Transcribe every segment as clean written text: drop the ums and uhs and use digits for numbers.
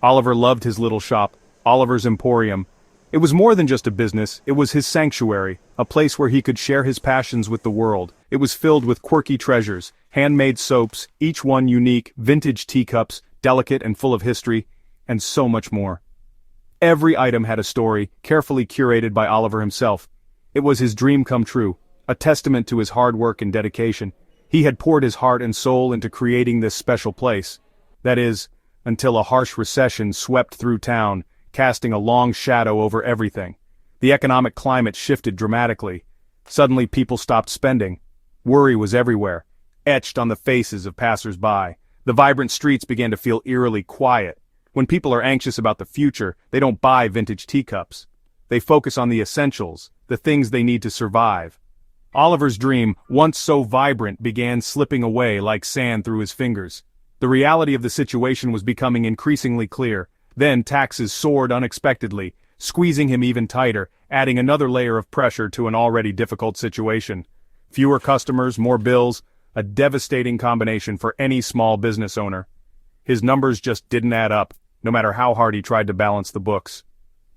Oliver loved his little shop, Oliver's Emporium. It was more than just a business, it was his sanctuary, a place where he could share his passions with the world. It was filled with quirky treasures, handmade soaps, each one unique, vintage teacups, delicate and full of history, and so much more. Every item had a story, carefully curated by Oliver himself. It was his dream come true, a testament to his hard work and dedication. He had poured his heart and soul into creating this special place. That is, until a harsh recession swept through town, casting a long shadow over everything. The economic climate shifted dramatically. Suddenly people stopped spending. Worry was everywhere, etched on the faces of passers-by. The vibrant streets began to feel eerily quiet. When people are anxious about the future, they don't buy vintage teacups. They focus on the essentials, the things they need to survive. Oliver's dream, once so vibrant, began slipping away like sand through his fingers. The reality of the situation was becoming increasingly clear. Then taxes soared unexpectedly, squeezing him even tighter, adding another layer of pressure to an already difficult situation. Fewer customers, more bills, a devastating combination for any small business owner. His numbers just didn't add up, no matter how hard he tried to balance the books.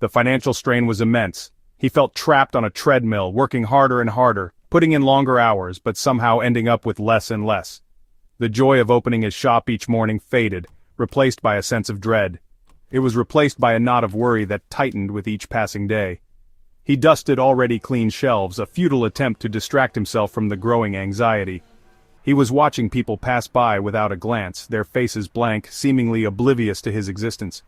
The financial strain was immense. He felt trapped on a treadmill, working harder and harder, putting in longer hours, but somehow ending up with less and less. The joy of opening his shop each morning faded, replaced by a sense of dread. It was replaced by a knot of worry that tightened with each passing day. He dusted already clean shelves, a futile attempt to distract himself from the growing anxiety. He was watching people pass by without a glance, their faces blank, seemingly oblivious to his existence.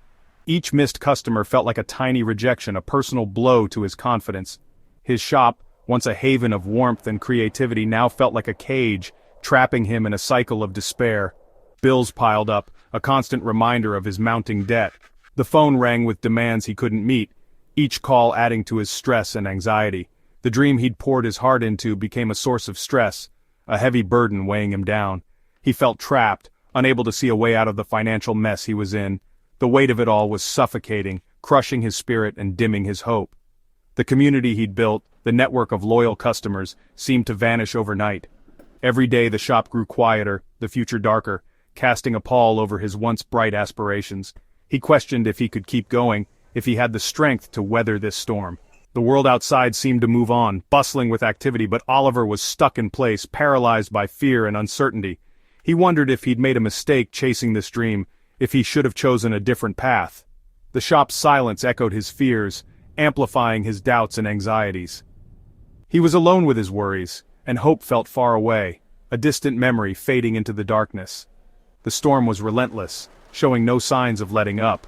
Each missed customer felt like a tiny rejection, a personal blow to his confidence. His shop, once a haven of warmth and creativity, now felt like a cage, trapping him in a cycle of despair. Bills piled up, a constant reminder of his mounting debt. The phone rang with demands he couldn't meet, each call adding to his stress and anxiety. The dream he'd poured his heart into became a source of stress, a heavy burden weighing him down. He felt trapped, unable to see a way out of the financial mess he was in. The weight of it all was suffocating, crushing his spirit and dimming his hope. The community he'd built, the network of loyal customers, seemed to vanish overnight. Every day the shop grew quieter, the future darker, casting a pall over his once bright aspirations. He questioned if he could keep going, if he had the strength to weather this storm. The world outside seemed to move on, bustling with activity, but Oliver was stuck in place, paralyzed by fear and uncertainty. He wondered if he'd made a mistake chasing this dream, if he should have chosen a different path. The shop's silence echoed his fears, amplifying his doubts and anxieties. He was alone with his worries, and hope felt far away, a distant memory fading into the darkness. The storm was relentless, showing no signs of letting up,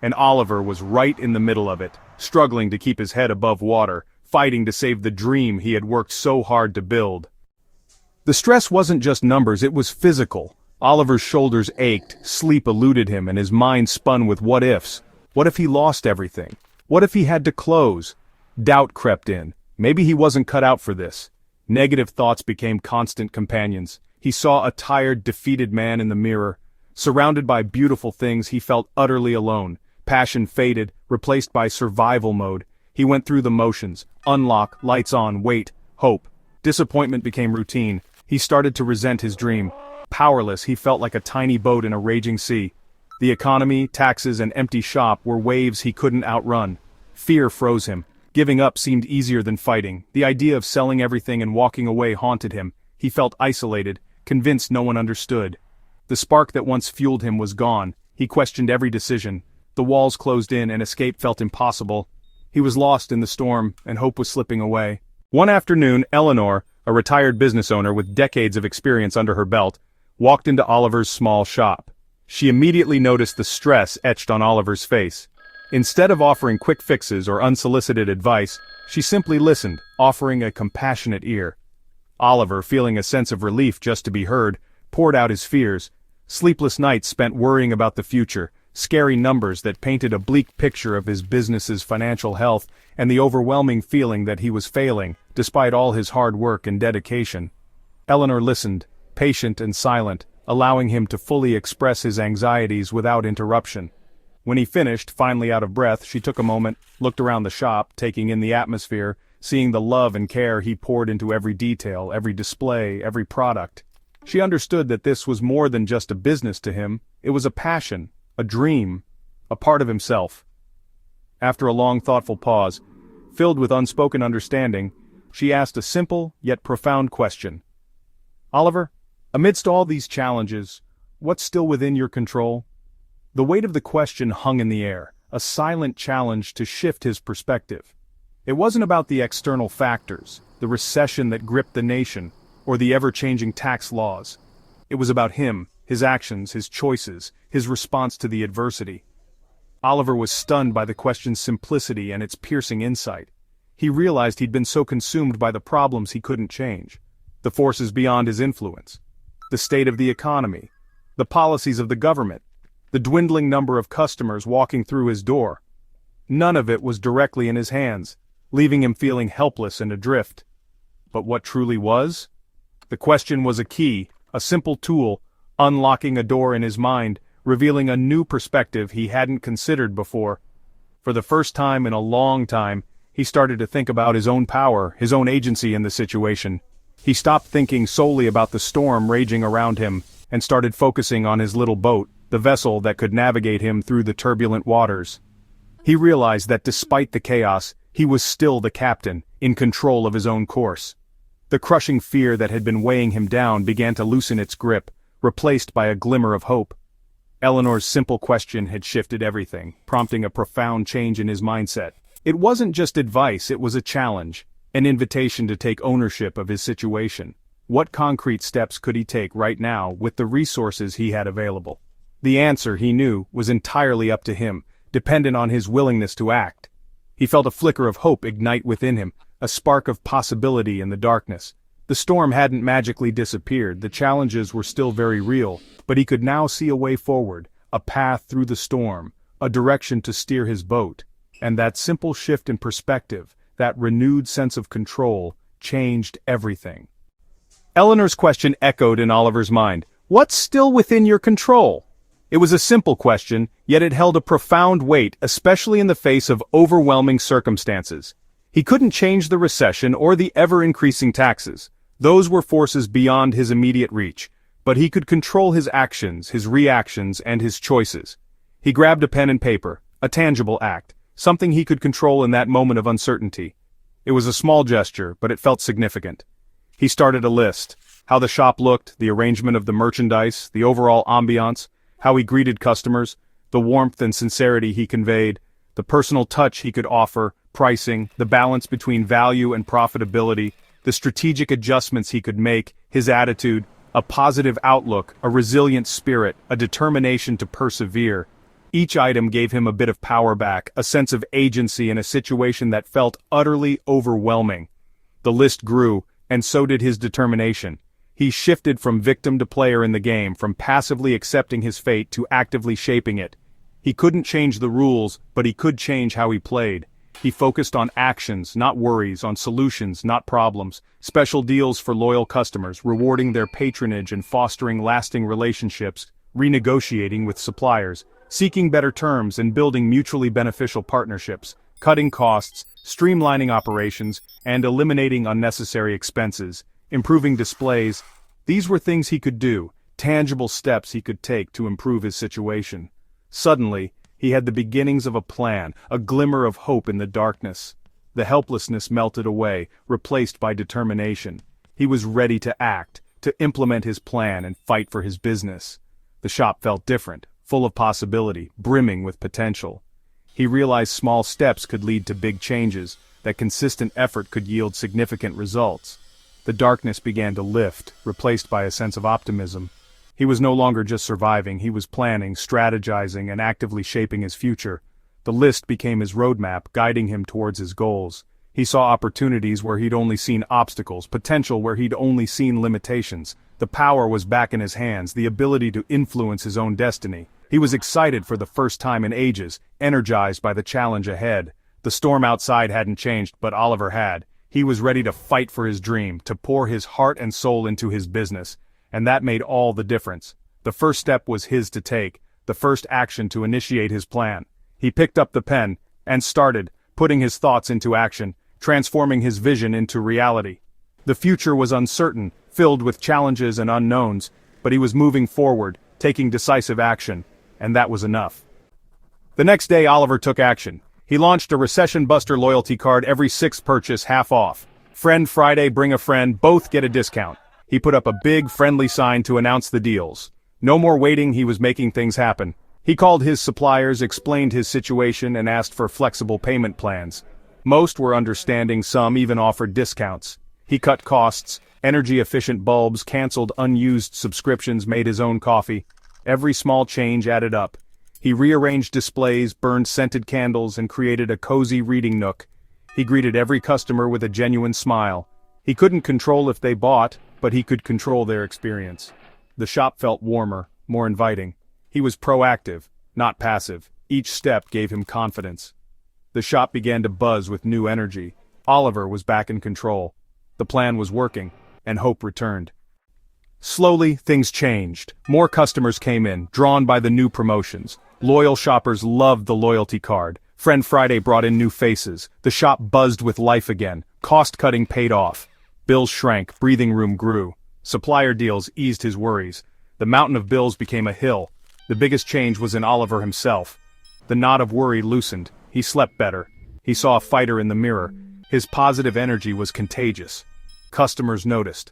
and Oliver was right in the middle of it, struggling to keep his head above water, fighting to save the dream he had worked so hard to build. The stress wasn't just numbers, it was physical. Oliver's shoulders ached, sleep eluded him, and his mind spun with what-ifs. What if he lost everything? What if he had to close? Doubt crept in. Maybe he wasn't cut out for this. Negative thoughts became constant companions. He saw a tired, defeated man in the mirror. Surrounded by beautiful things, he felt utterly alone. Passion faded, replaced by survival mode. He went through the motions. Unlock, lights on, wait, hope. Disappointment became routine. He started to resent his dream. Powerless, he felt like a tiny boat in a raging sea. The economy, taxes, and empty shop were waves he couldn't outrun. Fear froze him. Giving up seemed easier than fighting. The idea of selling everything and walking away haunted him. He felt isolated, convinced no one understood. The spark that once fueled him was gone. He questioned every decision. The walls closed in and escape felt impossible. He was lost in the storm, and hope was slipping away. One afternoon, Eleanor, a retired business owner with decades of experience under her belt, walked into Oliver's small shop. She immediately noticed the stress etched on Oliver's face. Instead of offering quick fixes or unsolicited advice, she simply listened, offering a compassionate ear. Oliver, feeling a sense of relief just to be heard, poured out his fears. Sleepless nights spent worrying about the future, scary numbers that painted a bleak picture of his business's financial health, and the overwhelming feeling that he was failing, despite all his hard work and dedication. Eleanor listened, patient and silent, allowing him to fully express his anxieties without interruption. When he finished, finally out of breath, she took a moment, looked around the shop, taking in the atmosphere, seeing the love and care he poured into every detail, every display, every product. She understood that this was more than just a business to him. It was a passion, a dream, a part of himself. After a long thoughtful pause, filled with unspoken understanding, she asked a simple yet profound question. Oliver, amidst all these challenges, what's still within your control? The weight of the question hung in the air, a silent challenge to shift his perspective. It wasn't about the external factors, the recession that gripped the nation, or the ever-changing tax laws. It was about him, his actions, his choices, his response to the adversity. Oliver was stunned by the question's simplicity and its piercing insight. He realized he'd been so consumed by the problems he couldn't change, the forces beyond his influence, the state of the economy, the policies of the government, the dwindling number of customers walking through his door. None of it was directly in his hands, leaving him feeling helpless and adrift. But what truly was? The question was a key, a simple tool, unlocking a door in his mind, revealing a new perspective he hadn't considered before. For the first time in a long time, he started to think about his own power, his own agency in the situation. He stopped thinking solely about the storm raging around him, and started focusing on his little boat, the vessel that could navigate him through the turbulent waters. He realized that despite the chaos, he was still the captain, in control of his own course. The crushing fear that had been weighing him down began to loosen its grip, replaced by a glimmer of hope. Eleanor's simple question had shifted everything, prompting a profound change in his mindset. It wasn't just advice, it was a challenge, an invitation to take ownership of his situation. What concrete steps could he take right now with the resources he had available? The answer, he knew, was entirely up to him, dependent on his willingness to act. He felt a flicker of hope ignite within him, a spark of possibility in the darkness. The storm hadn't magically disappeared, the challenges were still very real, but he could now see a way forward, a path through the storm, a direction to steer his boat. And that simple shift in perspective, that renewed sense of control, changed everything. Eleanor's question echoed in Oliver's mind. What's still within your control? It was a simple question, yet it held a profound weight, especially in the face of overwhelming circumstances. He couldn't change the recession or the ever-increasing taxes. Those were forces beyond his immediate reach, but he could control his actions, his reactions, and his choices. He grabbed a pen and paper, a tangible act, something he could control in that moment of uncertainty. It was a small gesture, but it felt significant. He started a list: how the shop looked, the arrangement of the merchandise, the overall ambiance, how he greeted customers, the warmth and sincerity he conveyed, the personal touch he could offer, pricing, the balance between value and profitability, the strategic adjustments he could make, his attitude, a positive outlook, a resilient spirit, a determination to persevere. Each item gave him a bit of power back, a sense of agency in a situation that felt utterly overwhelming. The list grew, and so did his determination. He shifted from victim to player in the game, from passively accepting his fate to actively shaping it. He couldn't change the rules, but he could change how he played. He focused on actions, not worries, on solutions, not problems, special deals for loyal customers, rewarding their patronage and fostering lasting relationships, renegotiating with suppliers, seeking better terms and building mutually beneficial partnerships, cutting costs, streamlining operations, and eliminating unnecessary expenses, improving displays. These were things he could do, tangible steps he could take to improve his situation. Suddenly, he had the beginnings of a plan, a glimmer of hope in the darkness. The helplessness melted away, replaced by determination. He was ready to act, to implement his plan and fight for his business. The shop felt different, full of possibility, brimming with potential. He realized small steps could lead to big changes, that consistent effort could yield significant results. The darkness began to lift, replaced by a sense of optimism. He was no longer just surviving, he was planning, strategizing, and actively shaping his future. The list became his roadmap, guiding him towards his goals. He saw opportunities where he'd only seen obstacles, potential where he'd only seen limitations. The power was back in his hands, the ability to influence his own destiny. He was excited for the first time in ages, energized by the challenge ahead. The storm outside hadn't changed, but Oliver had. He was ready to fight for his dream, to pour his heart and soul into his business. And that made all the difference. The first step was his to take, the first action to initiate his plan. He picked up the pen, and started, putting his thoughts into action, transforming his vision into reality. The future was uncertain, filled with challenges and unknowns, but he was moving forward, taking decisive action, and that was enough. The next day Oliver took action. He launched a recession buster loyalty card every sixth purchase half off. Friend Friday, bring a friend, both get a discount. He put up a big, friendly sign to announce the deals. No more waiting, he was making things happen. He called his suppliers, explained his situation, and asked for flexible payment plans. Most were understanding, some even offered discounts. He cut costs, energy-efficient bulbs, canceled unused subscriptions, made his own coffee. Every small change added up. He rearranged displays, burned scented candles, and created a cozy reading nook. He greeted every customer with a genuine smile. He couldn't control if they bought, but he could control their experience. The shop felt warmer, more inviting. He was proactive, not passive. Each step gave him confidence. The shop began to buzz with new energy. Oliver was back in control. The plan was working, and hope returned. Slowly, things changed. More customers came in, drawn by the new promotions. Loyal shoppers loved the loyalty card. Friend Friday brought in new faces. The shop buzzed with life again. Cost-cutting paid off. Bills shrank, breathing room grew. Supplier deals eased his worries. The mountain of bills became a hill. The biggest change was in Oliver himself. The knot of worry loosened. He slept better. He saw a fighter in the mirror. His positive energy was contagious. Customers noticed.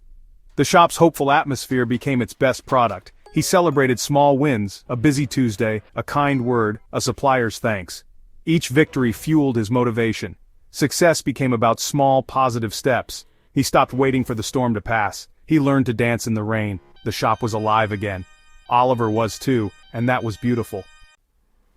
The shop's hopeful atmosphere became its best product. He celebrated small wins, a busy Tuesday, a kind word, a supplier's thanks. Each victory fueled his motivation. Success became about small, positive steps. He stopped waiting for the storm to pass. He learned to dance in the rain. The shop was alive again. Oliver was too, and that was beautiful.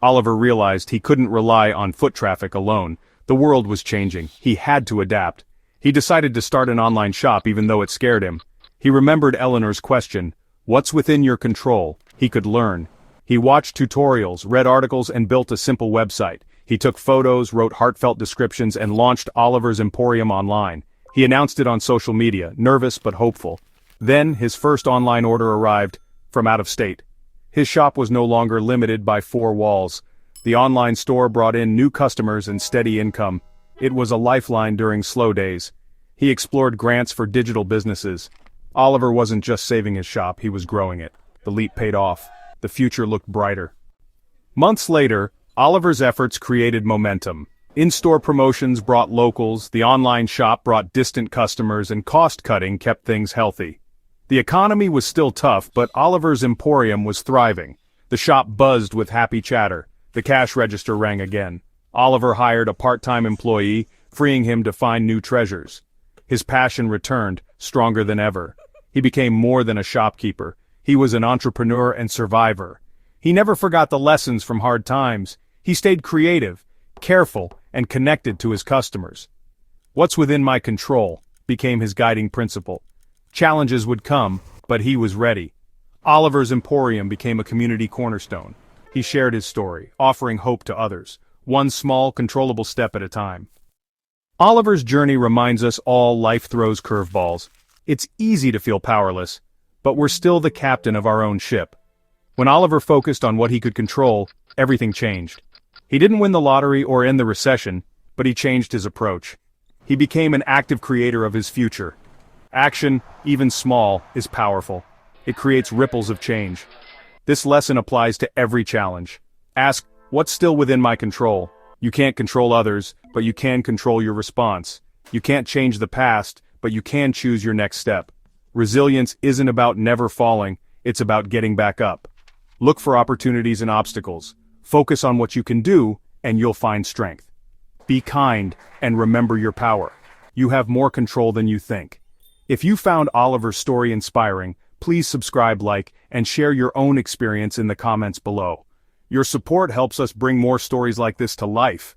Oliver realized he couldn't rely on foot traffic alone. The world was changing. He had to adapt. He decided to start an online shop even though it scared him. He remembered Eleanor's question, "What's within your control?" He could learn. He watched tutorials, read articles, and built a simple website. He took photos, wrote heartfelt descriptions, and launched Oliver's Emporium online. He announced it on social media, nervous but hopeful. Then, his first online order arrived, from out of state. His shop was no longer limited by four walls. The online store brought in new customers and steady income. It was a lifeline during slow days. He explored grants for digital businesses. Oliver wasn't just saving his shop, he was growing it. The leap paid off. The future looked brighter. Months later, Oliver's efforts created momentum. In-store promotions brought locals, the online shop brought distant customers, and cost-cutting kept things healthy. The economy was still tough, but Oliver's Emporium was thriving. The shop buzzed with happy chatter. The cash register rang again. Oliver hired a part-time employee, freeing him to find new treasures. His passion returned, stronger than ever. He became more than a shopkeeper. He was an entrepreneur and survivor. He never forgot the lessons from hard times. He stayed creative, careful, and connected to his customers. "What's within my control?" became his guiding principle. Challenges would come, but he was ready. Oliver's Emporium became a community cornerstone. He shared his story, offering hope to others, one small, controllable step at a time. Oliver's journey reminds us all life throws curveballs. It's easy to feel powerless, but we're still the captain of our own ship. When Oliver focused on what he could control, everything changed. He didn't win the lottery or end the recession, but he changed his approach. He became an active creator of his future. Action, even small, is powerful. It creates ripples of change. This lesson applies to every challenge. Ask, what's still within my control? You can't control others, but you can control your response. You can't change the past, but you can choose your next step. Resilience isn't about never falling, it's about getting back up. Look for opportunities and obstacles. Focus on what you can do, and you'll find strength. Be kind, and remember your power. You have more control than you think. If you found Oliver's story inspiring, please subscribe, like, and share your own experience in the comments below. Your support helps us bring more stories like this to life.